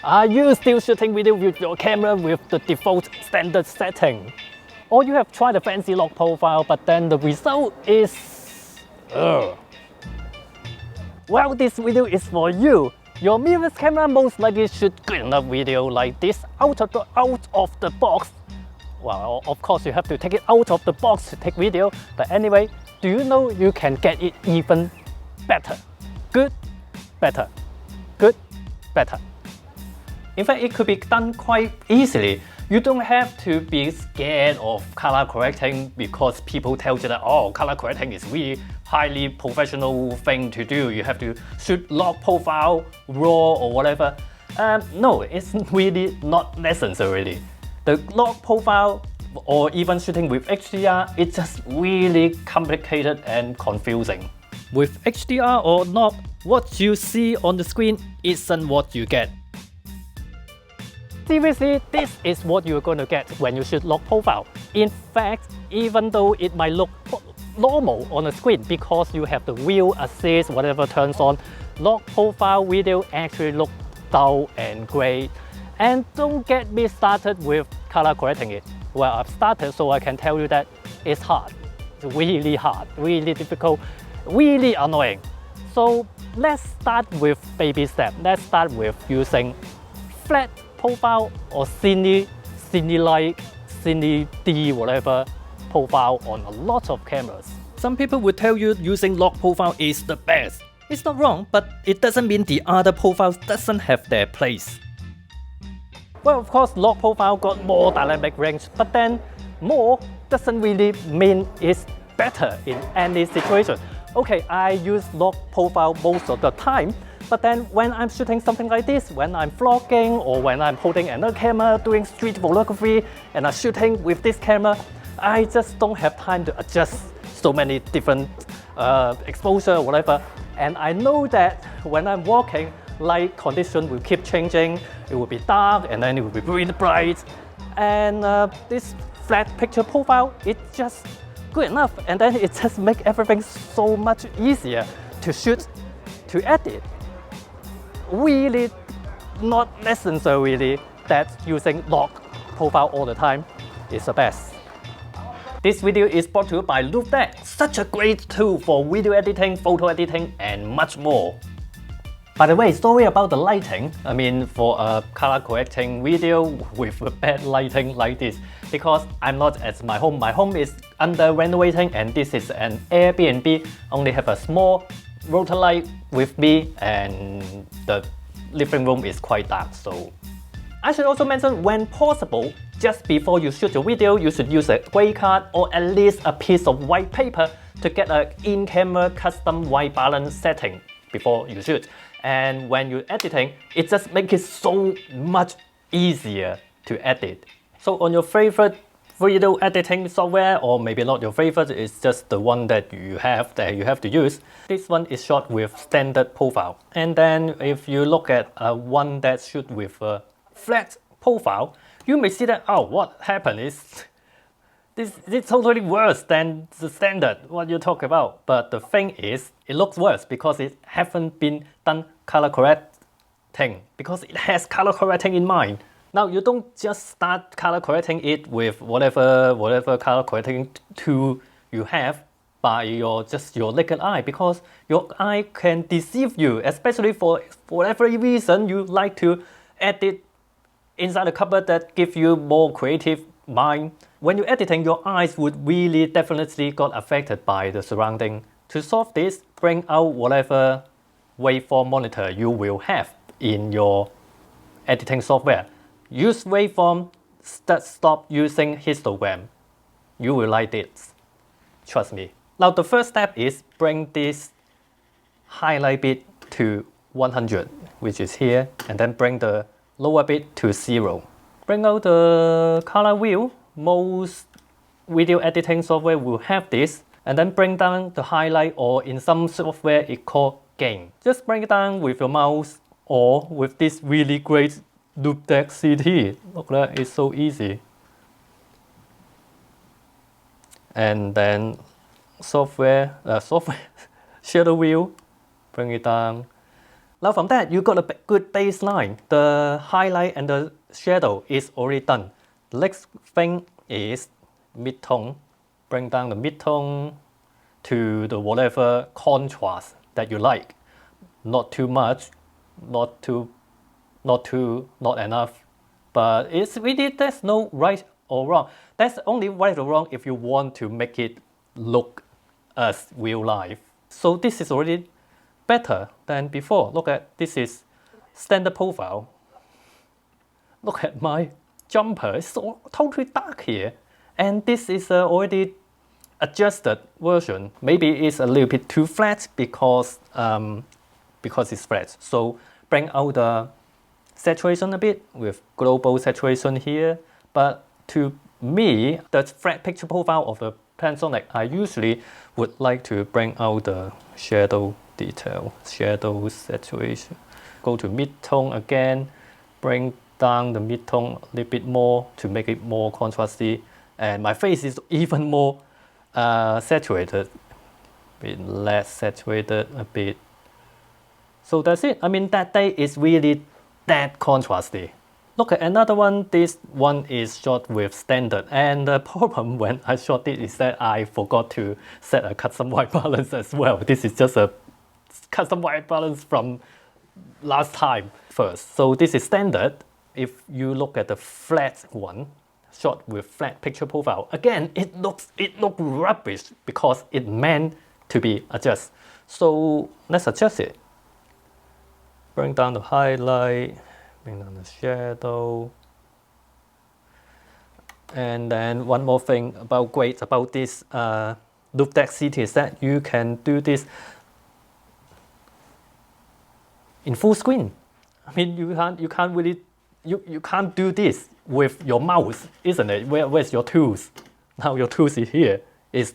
Are you still shooting video with your camera with the default standard setting? Or you have tried a fancy log profile but then the result is... Well, this video is for you. Your mirrorless camera most likely shoot good enough video like this out of the box. Well, of course you have to take it out of the box to take video, but anyway, do you know you can get it even better? Good, better, good, better. In fact, it could be done quite easily. You don't have to be scared of color correcting because people tell you that, oh, color correcting is really highly professional thing to do. You have to shoot log profile, raw or whatever. No, it's really not necessarily. The log profile or even shooting with HDR, it's just really complicated and confusing. With HDR or not, what you see on the screen isn't what you get. Seriously, this is what you're going to get when you shoot log profile. In fact, even though it might look normal on the screen because you have the wheel assist, whatever turns on, log profile video actually look dull and grey. And don't get me started with color correcting it. Well, I've started, so I can tell you that it's hard. It's really hard, really difficult, really annoying. So let's start with baby step. Let's start with using flat profile or cine-like, cine D, whatever profile on a lot of cameras. Some people would tell you using log profile is the best. It's not wrong, but it doesn't mean the other profiles doesn't have their place. Well, of course, log profile got more dynamic range, but then more doesn't really mean it's better in any situation. Okay, I use log profile most of the time, but then when I'm shooting something like this, when I'm vlogging or when I'm holding another camera doing street photography and I'm shooting with this camera, I just don't have time to adjust so many different exposure or whatever. And I know that when I'm walking, light condition will keep changing. It will be dark and then it will be really bright. And this flat picture profile, it's just good enough. And then it just makes everything so much easier to shoot, to edit. Really not necessarily that using log profile all the time is the best. This video is brought to you by Loupedeck, such a great tool for video editing, photo editing, and much more. By the way, sorry about the lighting. I mean, for a color correcting video with a bad lighting like this, because I'm not at my home. My home is under renovating, and this is an Airbnb. Only have a small router light with me, and the living room is quite dark. So I should also mention, when possible, just before you shoot your video, you should use a gray card or at least a piece of white paper to get an in-camera custom white balance setting before you shoot. And when you're editing, it just makes it so much easier to edit. So on your favorite video editing software, or maybe not your favorite, it's just the one that you have to use. This one is shot with standard profile. And then if you look at one that shoot with a flat profile, you may see that, oh, what happened is this is totally worse than the standard, what you talk about. But the thing is, it looks worse because it haven't been done color correcting, because it has color correcting in mind. Now, you don't just start color correcting it with whatever color correcting tool you have by your naked eye, because your eye can deceive you, especially for whatever reason you like to edit inside a cupboard that give you more creative mind. When you're editing, your eyes would really definitely got affected by the surrounding. To solve this, bring out whatever waveform monitor you will have in your editing software. Use waveform, stop using histogram. You will like this, trust me. Now the first step is bring this highlight bit to 100, which is here, and then bring the lower bit to 0. Bring out the color wheel. Most video editing software will have this. And then bring down the highlight, or in some software it's called gain. Just bring it down with your mouse or with this really great Loupedeck CT. Look, that is so easy. And then software shadow wheel, bring it down. Now from that, you got a good baseline. The highlight and the shadow is already done. The next thing is mid-tone. Bring down the mid-tone to the whatever contrast that you like. Not too much, not enough. But it's really, there's no right or wrong. That's only right or wrong if you want to make it look as real life. So this is already better than before. Look at, this is standard profile. Look at my jumper, it's so totally dark here. And this is already adjusted version. Maybe it's a little bit too flat because it's flat. So bring out the saturation a bit with global saturation here. But to me, the flat picture profile of the Panasonic, I usually would like to bring out the shadow detail, shadow saturation. Go to mid-tone again, bring down the mid-tone a little bit more to make it more contrasty. And my face is even more saturated, a bit less saturated, a bit. So that's it. I mean, that day is really that contrasty. Look at another one. This one is shot with standard, and the problem when I shot it is that I forgot to set a custom white balance as well. This is just a custom white balance from last time first. So this is standard. If you look at the flat one, shot with flat picture profile, again it looks rubbish because it meant to be adjusted. So let's adjust it. Bring down the highlight, bring down the shadow. And then one more thing great about this Loupedeck CT is that you can do this in full screen. I mean, you can't really you can't do this with your mouse, isn't it? Where's your tools? Now your tools is here, is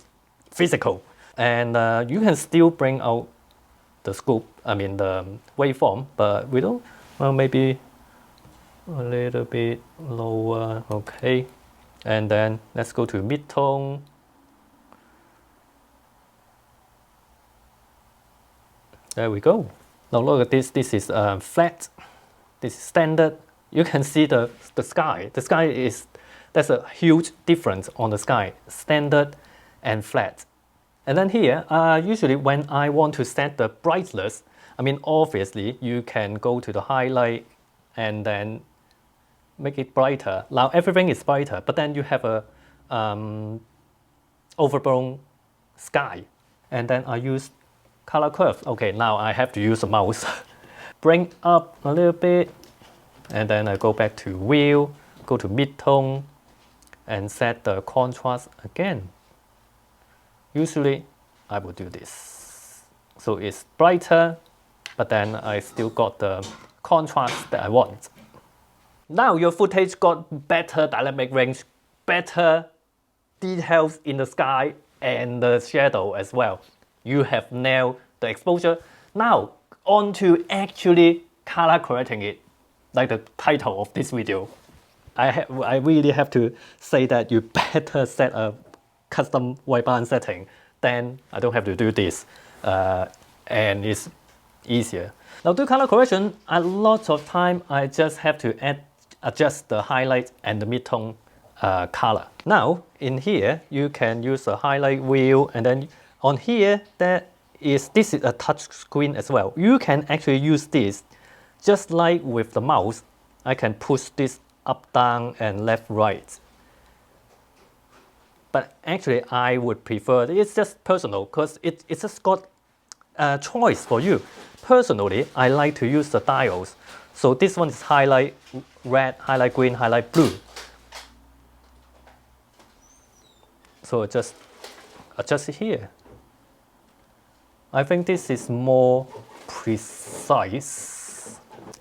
physical, and you can still bring out the scope. I mean the waveform, but we don't. Well, maybe a little bit lower. Okay, and then let's go to mid-tone. There we go. Now look at this. This is flat. This is standard. You can see the sky. The sky is, there's a huge difference on the sky, standard and flat. And then here, usually when I want to set the brightness, I mean, obviously you can go to the highlight and then make it brighter. Now everything is brighter, but then you have a overblown sky. And then I use color curve. Okay, now I have to use a mouse. Bring up a little bit. And then I go back to wheel, go to mid-tone, and set the contrast again. Usually, I will do this. So it's brighter, but then I still got the contrast that I want. Now your footage got better dynamic range, better details in the sky and the shadow as well. You have nailed the exposure. Now, on to actually color correcting it. Like the title of this video, I really have to say that you better set a custom white balance setting. Then I don't have to do this, and it's easier. Now do color correction. A lot of time I just have to adjust the highlight and the mid-tone color. Now in here you can use a highlight wheel, and then on here this is a touch screen as well. You can actually use this. Just like with the mouse, I can push this up, down, and left, right. But actually, I would prefer, it's just personal, because it's just got a choice for you. Personally, I like to use the dials. So this one is highlight red, highlight green, highlight blue. So just adjust it here. I think this is more precise.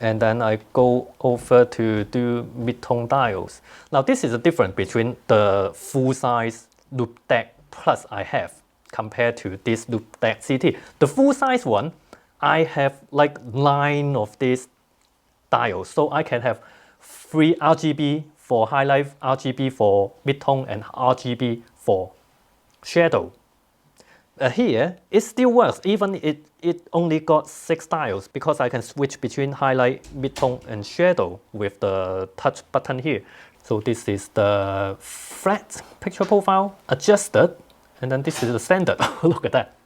And then I go over to do mid-tone dials. Now this is the difference between the full-size Loupedeck Plus I have compared to this Loupedeck CT. The full-size one, I have like 9 of these dials. So I can have 3 RGB for highlight, RGB for mid-tone, and RGB for shadow. here, it still works, even it only got 6 styles, because I can switch between highlight, mid-tone, and shadow with the touch button here. So this is the flat picture profile, adjusted, and then this is the standard. Look at that.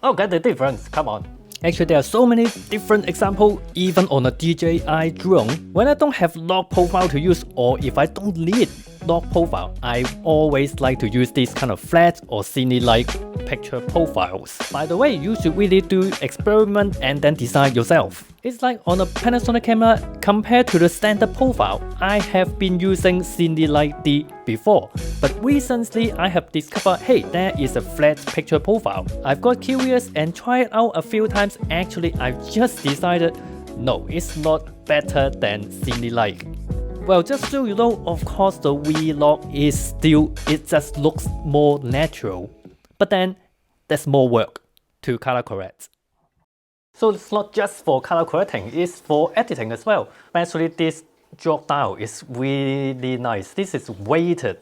Oh, get the difference, come on. Actually, there are so many different examples, even on a DJI drone. When I don't have log profile to use, or if I don't need log profile, I always like to use this kind of flat or cine-like picture profiles. By the way, you should really do experiment and then decide yourself. It's like on a Panasonic camera, compared to the standard profile, I have been using cine-like D before. But recently, I have discovered, hey, there is a flat picture profile. I've got curious and tried it out a few times. Actually, I've just decided, no, it's not better than cine-like. Well, just so you know, of course the Vlog is still, it just looks more natural. But then, there's more work to color correct. So it's not just for color correcting, it's for editing as well. Especially this drop dial is really nice. This is weighted.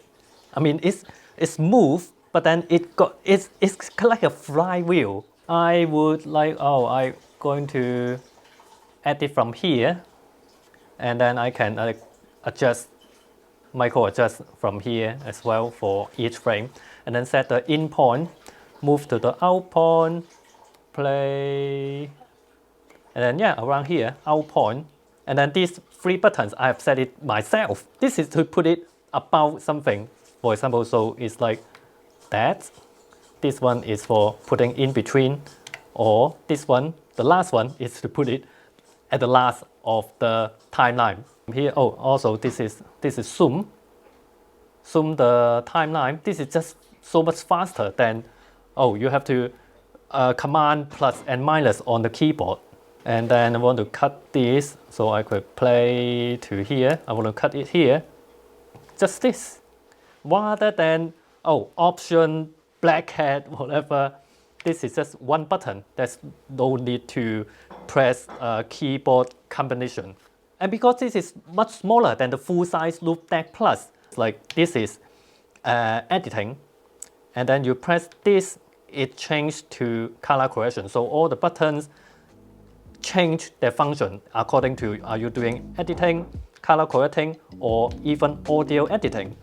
I mean, it's smooth, but then it's like a flywheel. I would like, I'm going to edit from here, and then I can micro adjust from here as well for each frame, and then set the in point, move to the out point, play, and then yeah, around here, out point, and then these 3 buttons I have set it myself. This is to put it above something, for example, so it's like that. This one is for putting in between, or this one, the last one, is to put it at the last of the timeline. Here, also this is zoom the timeline. This is just so much faster than, you have to command plus and minus on the keyboard. And then I want to cut this, so I could play to here. I want to cut it here. Just this. Rather than, option, black hat, whatever. This is just one button. There's no need to press a keyboard combination. And because this is much smaller than the full-size Loupedeck Plus, like this is editing, and then you press this, it changes to color correction. So all the buttons change their function according to, are you doing editing, color correcting, or even audio editing.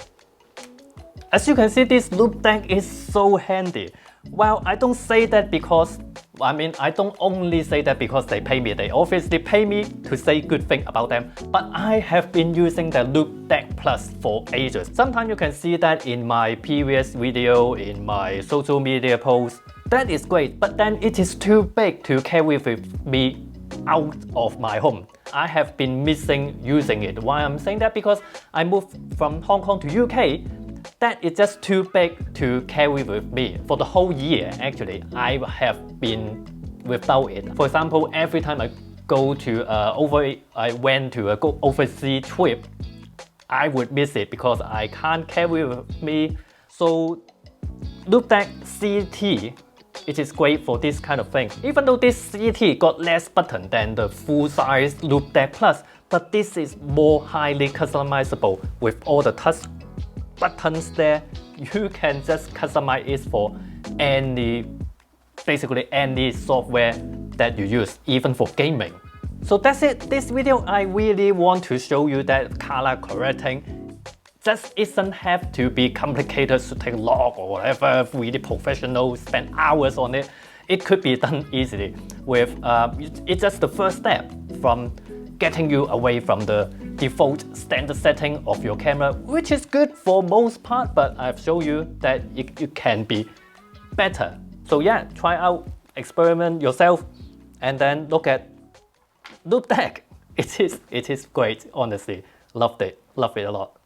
As you can see, this Loupedeck is so handy. Well, I don't say that because, I don't only say that because they pay me. They obviously pay me to say good thing about them. But I have been using the Loupedeck Plus for ages. Sometimes you can see that in my previous video, in my social media posts. That is great, but then it is too big to carry with me out of my home. I have been missing using it. Why I'm saying that? Because I moved from Hong Kong to UK. That is just too big to carry with me. For the whole year, actually, I have been without it. For example, every time I go to I went to a overseas trip, I would miss it because I can't carry with me. So Loupedeck CT, it is great for this kind of thing. Even though this CT got less button than the full-size Loupedeck Plus, but this is more highly customizable with all the touch buttons there. You can just customize it for basically any software that you use, even for gaming. So that's it. This video, I really want to show you that color correcting just isn't have to be complicated to take log or whatever, really professional, spend hours on it. It could be done easily with, it's just the first step from getting you away from the default standard setting of your camera, which is good for most part, but I've shown you that it can be better. So yeah, try out, experiment yourself, and then look at Loupedeck. It is great, honestly. Love it a lot.